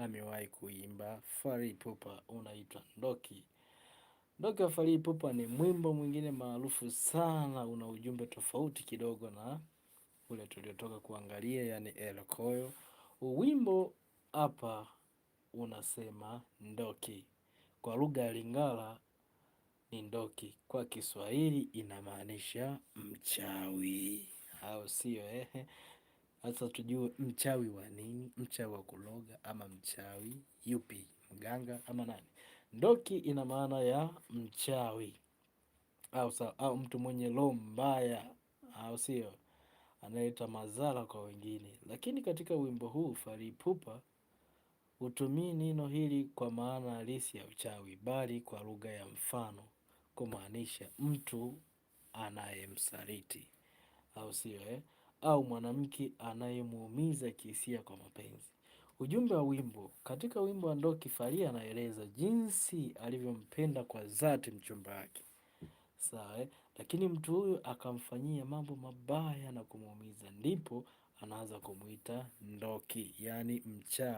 amewahi kuimba Fally Ipupa unaitwa Ndoki. Ndoki wa Fally Ipupa ni mwimbo mwingine maarufu sana, una ujumbe tofauti kidogo na ule tuliotoka kuangalia, yani Elokoyo. Wimbo hapa unasema Ndoki. Kwa lugha ya Lingala ni Ndoki, kwa Kiswahili inamaanisha mchawi, au sio? Sasa tujue mchawi wa nini? Mchawi wa kuloga ama mchawi yupi? Mganga ama nani? Ndoki ina maana ya mchawi au mtu mwenye roho mbaya, au sio, analeta madhara kwa wengine. Lakini katika wimbo huu Fally Ipupa hutumii neno hili kwa maana halisi ya uchawi, bali kwa lugha ya mfano, kumaanisha mtu anayemsaliti, au sio au mwanamke anayemuumiza kihisia kwa mapenzi. Ujumbe wa wimbo: katika wimbo wa Ndoki, Fally anaeleza jinsi alivyompenda kwa dhati mchumba wake, sawa lakini mtu huyu akamfanyia mambo mabaya na kumuumiza, ndipo anaanza kumuita Ndoki, yani mchawi.